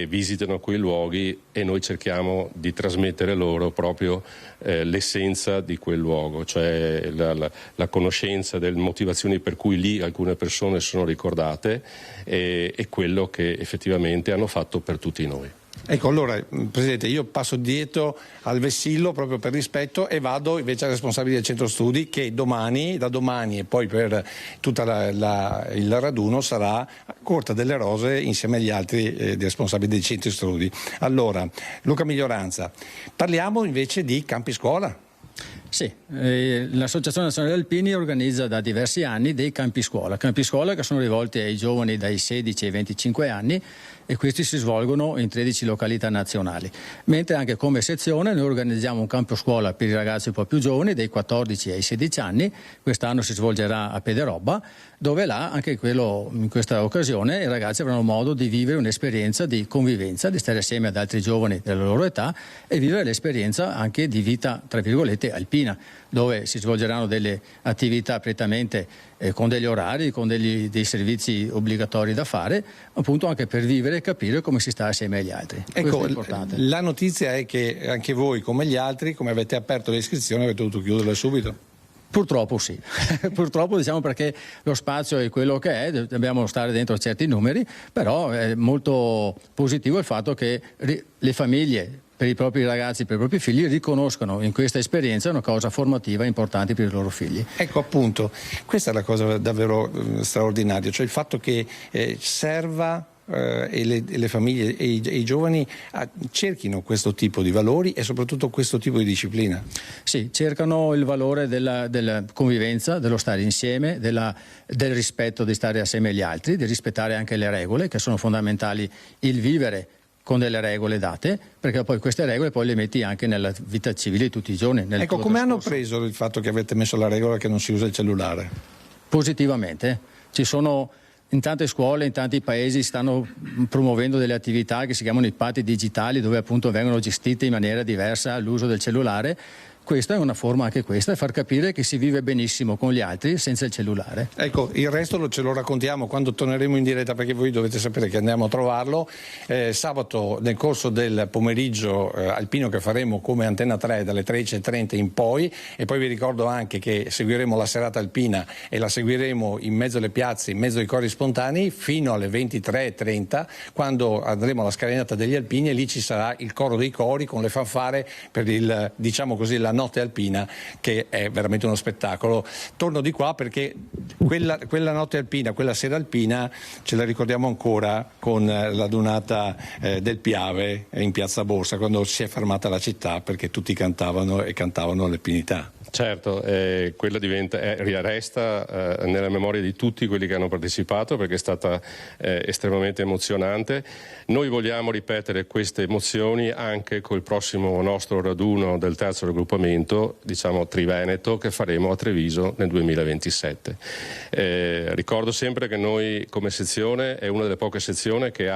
visitano quei luoghi, e noi cerchiamo di trasmettere loro proprio l'essenza di quel luogo, cioè la conoscenza delle motivazioni per cui lì alcune persone sono ricordate, e quello che effettivamente hanno fatto per tutti noi. Ecco, allora Presidente, io passo dietro al vessillo proprio per rispetto e vado invece al responsabile del centro studi, che da domani e poi per tutto il raduno sarà a Corte delle Rose insieme agli altri responsabili dei centri studi. Allora, Luca Miglioranza, parliamo invece di campi scuola. Sì, l'Associazione Nazionale Alpini organizza da diversi anni dei campi scuola che sono rivolti ai giovani dai 16 ai 25 anni e questi si svolgono in 13 località nazionali. Mentre anche come sezione noi organizziamo un campo scuola per i ragazzi un po' più giovani, dai 14 ai 16 anni, quest'anno si svolgerà a Pederobba, dove là, anche in questa occasione, i ragazzi avranno modo di vivere un'esperienza di convivenza, di stare assieme ad altri giovani della loro età e vivere l'esperienza anche di vita, tra virgolette, alpina, dove si svolgeranno delle attività prettamente con degli orari, con dei servizi obbligatori da fare, appunto anche per vivere e capire come si sta assieme agli altri. Ecco, è importante. La notizia è che anche voi, come gli altri, come avete aperto le iscrizioni, avete dovuto chiuderle subito. Purtroppo sì, purtroppo diciamo perché lo spazio è quello che è, dobbiamo stare dentro certi numeri, però è molto positivo il fatto che le famiglie per i propri ragazzi, per i propri figli, riconoscono in questa esperienza una cosa formativa importante per i loro figli. Ecco appunto, questa è la cosa davvero straordinaria, cioè il fatto che serva e le famiglie e i giovani cerchino questo tipo di valori e soprattutto questo tipo di disciplina. Sì, cercano il valore della convivenza, dello stare insieme, del rispetto di stare assieme agli altri, di rispettare anche le regole che sono fondamentali, il vivere con delle regole date, perché poi queste regole poi le metti anche nella vita civile di tutti i giorni. Ecco, come hanno preso il fatto che avete messo la regola che non si usa il cellulare? Positivamente. Ci sono in tante scuole, in tanti paesi stanno promuovendo delle attività che si chiamano i patti digitali, dove appunto vengono gestite in maniera diversa l'uso del cellulare. Questa è una forma, anche questa, è far capire che si vive benissimo con gli altri senza il cellulare. Ecco, il resto ce lo raccontiamo quando torneremo in diretta, perché voi dovete sapere che andiamo a trovarlo. Sabato nel corso del pomeriggio alpino che faremo come Antenna 3 dalle 13:30 in poi, e poi vi ricordo anche che seguiremo la serata alpina e la seguiremo in mezzo alle piazze, in mezzo ai cori spontanei fino alle 23:30, quando andremo alla scalinata degli alpini e lì ci sarà il coro dei cori con le fanfare per il, diciamo così, la notte alpina, che è veramente uno spettacolo. Torno di qua perché quella notte alpina, quella sera alpina ce la ricordiamo ancora con la dunata del Piave in Piazza Borsa, quando si è fermata la città perché tutti cantavano e cantavano l'alpinità. Certo, quella resta nella memoria di tutti quelli che hanno partecipato, perché è stata estremamente emozionante. Noi vogliamo ripetere queste emozioni anche col prossimo nostro raduno del terzo raggruppamento, diciamo Triveneto, che faremo a Treviso nel 2027. Ricordo sempre che noi come sezione è una delle poche sezioni che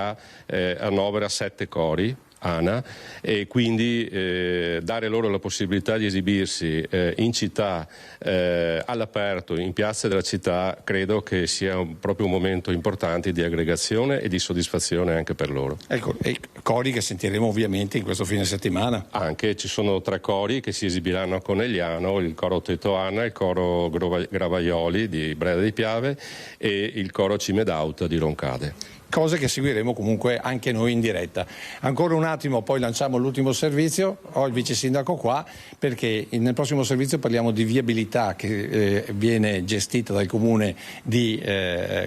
annovera 7 cori ANA, e quindi dare loro la possibilità di esibirsi in città, all'aperto, in piazze della città, credo che sia proprio un momento importante di aggregazione e di soddisfazione anche per loro. Ecco, e cori che sentiremo ovviamente in questo fine settimana. Anche ci sono 3 cori che si esibiranno a Conegliano, il coro Teto Anna, il coro Gravaioli di Breda di Piave e il coro Cimedauta di Roncade. Cose che seguiremo comunque anche noi in diretta. Ancora un attimo, poi lanciamo l'ultimo servizio. Ho il vice sindaco qua perché nel prossimo servizio parliamo di viabilità che viene gestita dal comune di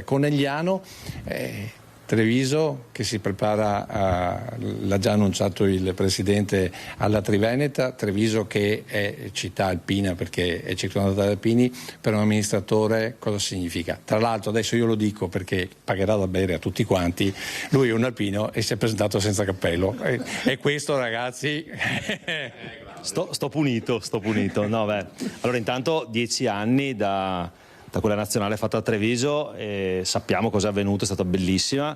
Conegliano. Treviso che si prepara, l'ha già annunciato il Presidente, alla Triveneta. Treviso che è città alpina perché è circondata da alpini. Per un amministratore cosa significa? Tra l'altro adesso io lo dico perché pagherà da bere a tutti quanti, lui è un alpino e si è presentato senza cappello e questo, ragazzi... Sto punito. No, beh. Allora intanto 10 anni da quella nazionale fatta a Treviso, sappiamo cosa è avvenuto, è stata bellissima,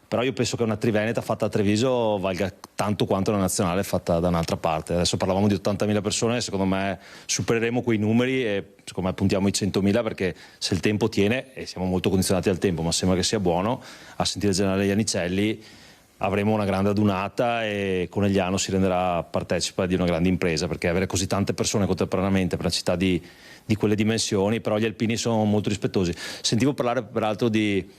però io penso che una Triveneta fatta a Treviso valga tanto quanto una nazionale fatta da un'altra parte. Adesso parlavamo di 80.000 persone, secondo me supereremo quei numeri e secondo me puntiamo i 100.000, perché se il tempo tiene, e siamo molto condizionati al tempo, ma sembra che sia buono, a sentire il generale Iannicelli, avremo una grande adunata e Conegliano si renderà partecipe di una grande impresa, perché avere così tante persone contemporaneamente per una città di quelle dimensioni, però gli alpini sono molto rispettosi. Sentivo parlare peraltro di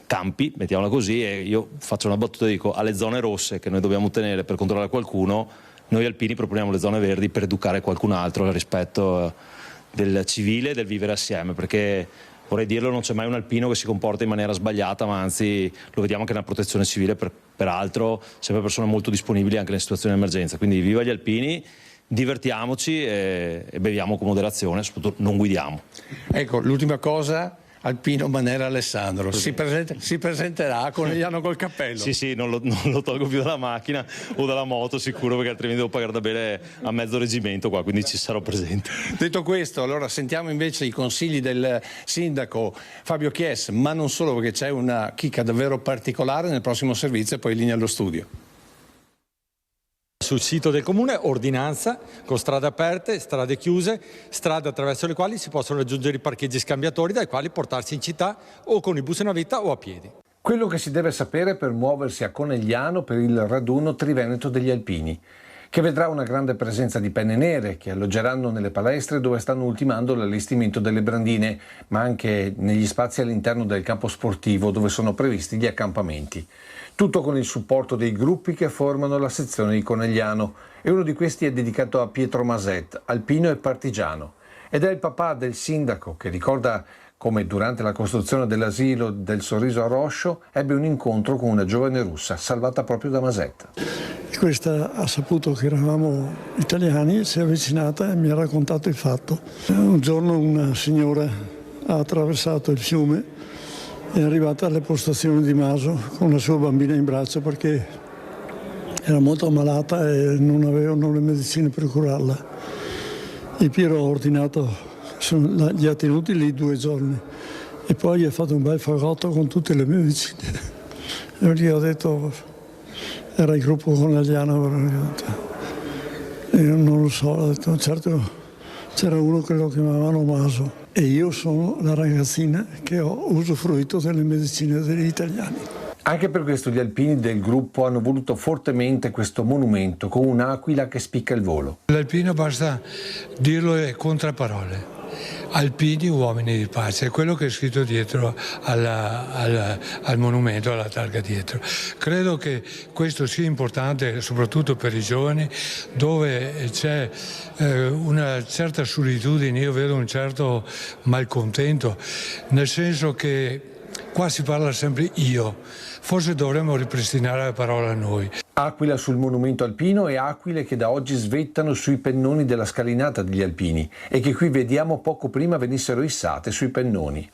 campi, mettiamola così, e io faccio una battuta e dico: alle zone rosse che noi dobbiamo tenere per controllare qualcuno, noi alpini proponiamo le zone verdi per educare qualcun altro al rispetto del civile e del vivere assieme, perché vorrei dirlo, non c'è mai un alpino che si comporta in maniera sbagliata, ma anzi lo vediamo anche nella protezione civile, peraltro sempre persone molto disponibili anche nelle situazioni di emergenza. Quindi viva gli alpini, divertiamoci e beviamo con moderazione, soprattutto non guidiamo. Ecco, l'ultima cosa, Alpino Manera Alessandro si presenterà a Conegliano col cappello. Sì, non lo tolgo più dalla macchina o dalla moto sicuro, perché altrimenti devo pagare da bere a mezzo reggimento qua, quindi ci sarò presente. Detto questo, allora sentiamo invece i consigli del sindaco Fabio Chies, ma non solo, perché c'è una chicca davvero particolare nel prossimo servizio e poi linea allo studio. Sul sito del comune ordinanza con strade aperte, strade chiuse, strade attraverso le quali si possono raggiungere i parcheggi scambiatori dai quali portarsi in città o con i bus navetta o a piedi. Quello che si deve sapere per muoversi a Conegliano per il raduno Triveneto degli Alpini, che vedrà una grande presenza di penne nere che alloggeranno nelle palestre dove stanno ultimando l'allestimento delle brandine, ma anche negli spazi all'interno del campo sportivo dove sono previsti gli accampamenti. Tutto con il supporto dei gruppi che formano la sezione di Conegliano, e uno di questi è dedicato a Pietro Maset, alpino e partigiano, ed è il papà del sindaco che ricorda come durante la costruzione dell'asilo del Sorriso a Roscio ebbe un incontro con una giovane russa salvata proprio da Maset. Questa ha saputo che eravamo italiani, si è avvicinata e mi ha raccontato il fatto. Un giorno una signora ha attraversato il fiume, è arrivata alle postazioni di Maso con la sua bambina in braccio perché era molto ammalata e non avevano le medicine per curarla. Il Piero ha ordinato, gli ha tenuti lì 2 giorni e poi gli ha fatto un bel fagotto con tutte le medicine. E gli ho detto, era il gruppo Conegliano, io non lo so, ho detto, certo c'era uno che lo chiamavano Maso. E io sono la ragazzina che ho usufruito delle medicine degli italiani. Anche per questo gli alpini del gruppo hanno voluto fortemente questo monumento con un'aquila che spicca il volo. L'alpino basta dirlo con 3 parole. Alpini, uomini di pace, è quello che è scritto dietro al monumento, alla targa dietro. Credo che questo sia importante soprattutto per i giovani, dove c'è una certa solitudine, io vedo un certo malcontento, nel senso che qua si parla sempre io, forse dovremmo ripristinare la parola noi. Aquila sul monumento alpino e aquile che da oggi svettano sui pennoni della scalinata degli Alpini e che qui vediamo poco prima venissero issate sui pennoni.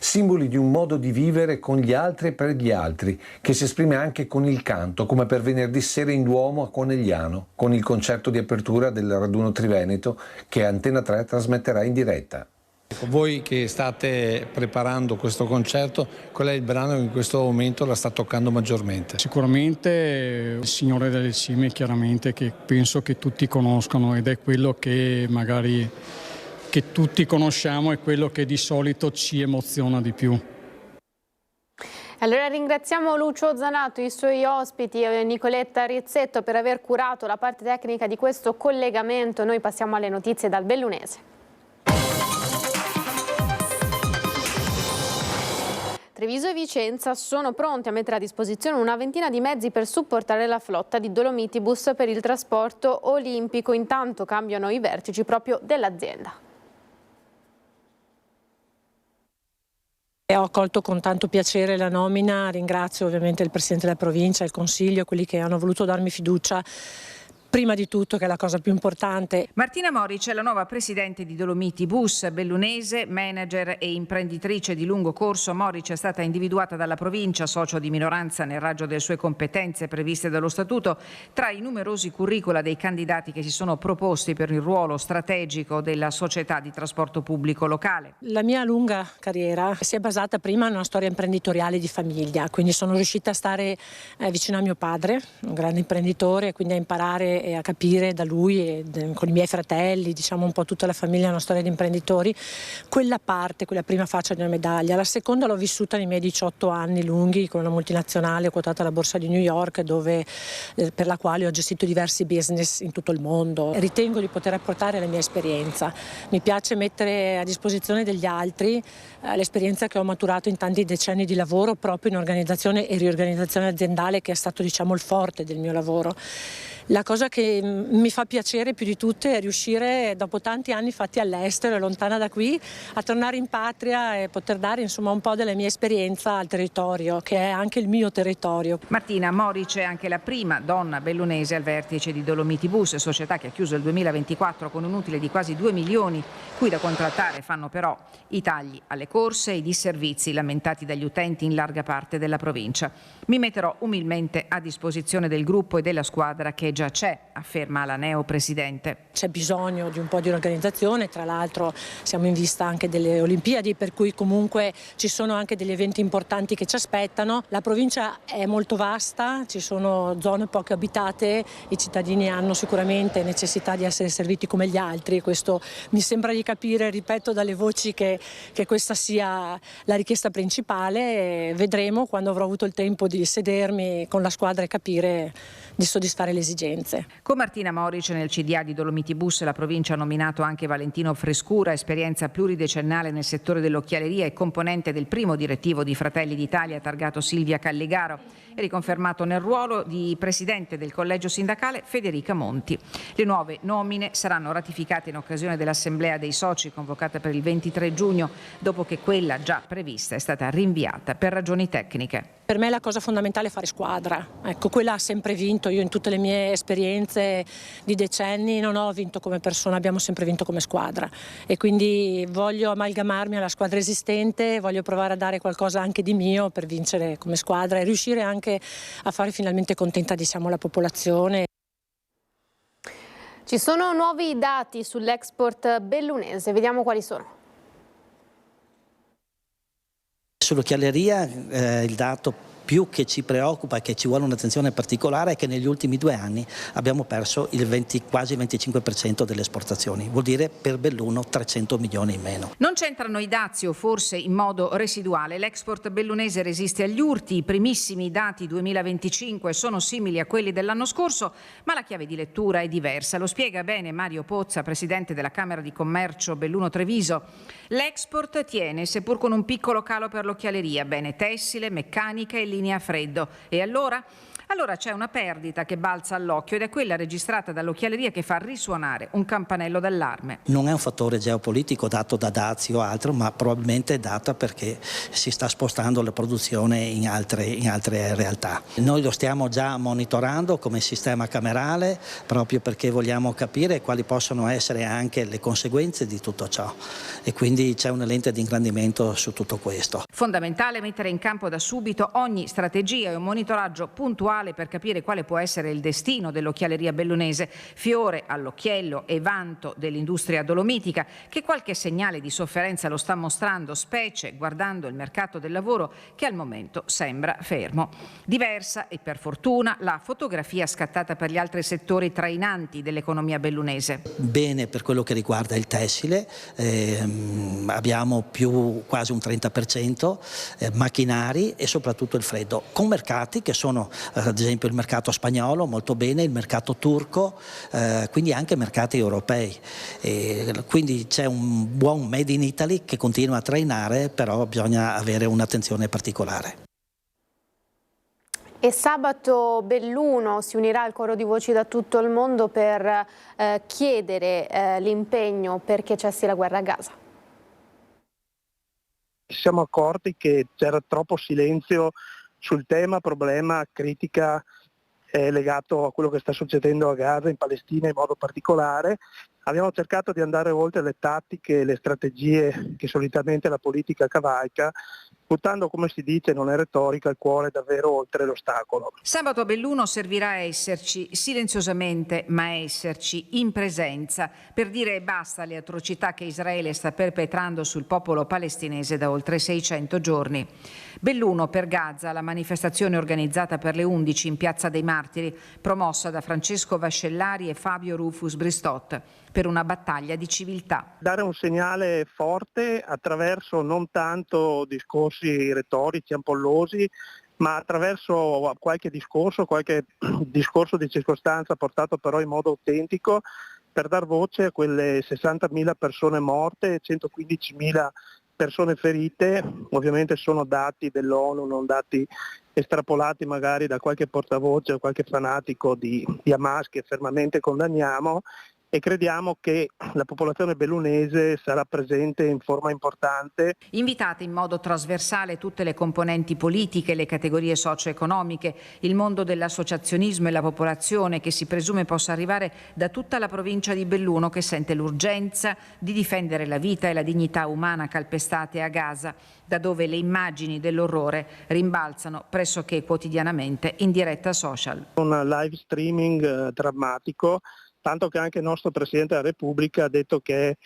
Simboli di un modo di vivere con gli altri e per gli altri, che si esprime anche con il canto, come per venerdì sera in Duomo a Conegliano, con il concerto di apertura del raduno Triveneto che Antena 3 trasmetterà in diretta. Voi che state preparando questo concerto, qual è il brano che in questo momento la sta toccando maggiormente? Sicuramente Il Signore delle Cime, chiaramente, che penso che tutti conoscono ed è quello che magari che tutti conosciamo e quello che di solito ci emoziona di più. Allora ringraziamo Lucio Zanato, i suoi ospiti e Nicoletta Rizzetto per aver curato la parte tecnica di questo collegamento. Noi passiamo alle notizie dal Bellunese. Treviso e Vicenza sono pronti a mettere a disposizione una ventina di mezzi per supportare la flotta di Dolomitibus per il trasporto olimpico. Intanto cambiano i vertici proprio dell'azienda. Ho accolto con tanto piacere la nomina, ringrazio ovviamente il Presidente della Provincia, il Consiglio, quelli che hanno voluto darmi fiducia. Prima di tutto, che è la cosa più importante. Martina Moric è la nuova presidente di Dolomitibus, bellunese, manager e imprenditrice di lungo corso. Moric è stata individuata dalla provincia, socio di minoranza nel raggio delle sue competenze previste dallo statuto, tra i numerosi curricula dei candidati che si sono proposti per il ruolo strategico della società di trasporto pubblico locale. La mia lunga carriera si è basata prima in una storia imprenditoriale di famiglia, quindi sono riuscita a stare vicino a mio padre, un grande imprenditore, quindi a imparare e a capire da lui e con i miei fratelli, diciamo un po' tutta la famiglia, una storia di imprenditori, quella prima faccia di una medaglia. La seconda l'ho vissuta nei miei 18 anni lunghi con una multinazionale quotata alla Borsa di New York, per la quale ho gestito diversi business in tutto il mondo. Ritengo di poter apportare la mia esperienza. Mi piace mettere a disposizione degli altri l'esperienza che ho maturato in tanti decenni di lavoro proprio in organizzazione e riorganizzazione aziendale, che è stato, diciamo, il forte del mio lavoro. La cosa che mi fa piacere più di tutte è riuscire, dopo tanti anni fatti all'estero e lontana da qui, a tornare in patria e poter dare insomma un po' della mia esperienza al territorio, che è anche il mio territorio. Martina Moric è anche la prima donna bellunese al vertice di Dolomiti Bus, società che ha chiuso il 2024 con un utile di quasi 2 milioni, cui da contrattare fanno però i tagli alle corse e i disservizi lamentati dagli utenti in larga parte della provincia. Mi metterò umilmente a disposizione del gruppo e della squadra che già c'è, afferma la neopresidente. C'è bisogno di un po' di organizzazione, tra l'altro siamo in vista anche delle Olimpiadi, per cui comunque ci sono anche degli eventi importanti che ci aspettano. La provincia è molto vasta, ci sono zone poco abitate, i cittadini hanno sicuramente necessità di essere serviti come gli altri. Questo mi sembra di capire, ripeto, dalle voci che questa sia la richiesta principale. Vedremo quando avrò avuto il tempo di sedermi con la squadra e capire di soddisfare le esigenze. Con Martina Moric nel CDA di Dolomiti Bus la provincia ha nominato anche Valentino Frescura, esperienza pluridecennale nel settore dell'occhialeria e componente del primo direttivo di Fratelli d'Italia, targato Silvia Calligaro, e riconfermato nel ruolo di presidente del collegio sindacale Federica Monti. Le nuove nomine saranno ratificate in occasione dell'assemblea dei soci convocata per il 23 giugno, dopo che quella già prevista è stata rinviata per ragioni tecniche. Per me la cosa fondamentale è fare squadra, ecco, quella ha sempre vinto. Io in tutte le mie esperienze di decenni non ho vinto come persona, abbiamo sempre vinto come squadra e quindi voglio amalgamarmi alla squadra esistente, voglio provare a dare qualcosa anche di mio per vincere come squadra e riuscire anche a fare finalmente contenta, diciamo, la popolazione. Ci sono nuovi dati sull'export bellunese, vediamo quali sono. Sull'occhialeria il dato più che ci preoccupa e che ci vuole un'attenzione particolare è che negli ultimi 2 anni abbiamo perso quasi il 25% delle esportazioni, vuol dire per Belluno 300 milioni in meno. Non c'entrano i dazi o forse in modo residuale. L'export bellunese resiste agli urti, i primissimi dati 2025 sono simili a quelli dell'anno scorso, ma la chiave di lettura è diversa. Lo spiega bene Mario Pozza, presidente della Camera di Commercio Belluno-Treviso. L'export tiene, seppur con un piccolo calo per l'occhialeria, bene tessile, meccanica e linea a freddo. E allora? Allora c'è una perdita che balza all'occhio ed è quella registrata dall'occhialeria che fa risuonare un campanello d'allarme. Non è un fattore geopolitico dato da dazi o altro, ma probabilmente è data perché si sta spostando la produzione in altre realtà. Noi lo stiamo già monitorando come sistema camerale proprio perché vogliamo capire quali possono essere anche le conseguenze di tutto ciò e quindi c'è una lente di ingrandimento su tutto questo. Fondamentale mettere in campo da subito ogni strategia e un monitoraggio puntuale per capire quale può essere il destino dell'occhialeria bellunese, fiore all'occhiello e vanto dell'industria dolomitica, che qualche segnale di sofferenza lo sta mostrando, specie guardando il mercato del lavoro che al momento sembra fermo. Diversa e per fortuna la fotografia scattata per gli altri settori trainanti dell'economia bellunese. Bene per quello che riguarda il tessile, abbiamo quasi un 30%, macchinari e soprattutto il freddo, con mercati che sono ad esempio il mercato spagnolo molto bene, il mercato turco, quindi anche mercati europei. Quindi c'è un buon Made in Italy che continua a trainare, però bisogna avere un'attenzione particolare. E sabato Belluno si unirà al coro di voci da tutto il mondo per chiedere l'impegno perché cessi la guerra a Gaza. Ci siamo accorti che c'era troppo silenzio sul tema, problema, critica legato a quello che sta succedendo a Gaza, in Palestina in modo particolare. Abbiamo cercato di andare oltre le tattiche e le strategie che solitamente la politica cavalca buttando, come si dice, non è retorica, il cuore davvero oltre l'ostacolo. Sabato a Belluno servirà a esserci silenziosamente, ma esserci in presenza, per dire basta alle atrocità che Israele sta perpetrando sul popolo palestinese da oltre 600 giorni. Belluno per Gaza, la manifestazione organizzata per le 11 in Piazza dei Martiri, promossa da Francesco Vascellari e Fabio Rufus Bristot, per una battaglia di civiltà. Dare un segnale forte attraverso non tanto discorsi retorici ampollosi, ma attraverso qualche discorso di circostanza portato però in modo autentico, per dar voce a quelle 60.000 persone morte e 115.000 persone ferite. Ovviamente sono dati dell'ONU, non dati estrapolati magari da qualche portavoce o qualche fanatico di Hamas, che fermamente condanniamo, e crediamo che la popolazione bellunese sarà presente in forma importante. Invitate in modo trasversale tutte le componenti politiche, le categorie socio-economiche, il mondo dell'associazionismo e la popolazione, che si presume possa arrivare da tutta la provincia di Belluno, che sente l'urgenza di difendere la vita e la dignità umana calpestate a Gaza, da dove le immagini dell'orrore rimbalzano pressoché quotidianamente in diretta social. Un live streaming drammatico, tanto che anche il nostro Presidente della Repubblica ha detto che è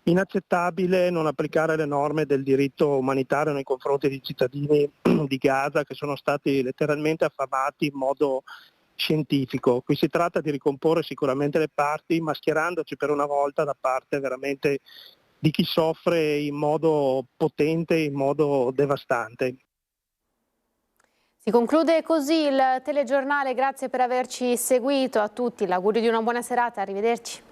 inaccettabile non applicare le norme del diritto umanitario nei confronti dei cittadini di Gaza, che sono stati letteralmente affamati in modo scientifico. Qui si tratta di ricomporre sicuramente le parti, ma schierandoci per una volta da parte veramente di chi soffre in modo potente, in modo devastante. Si conclude così il telegiornale, grazie per averci seguito, a tutti l'augurio di una buona serata, arrivederci.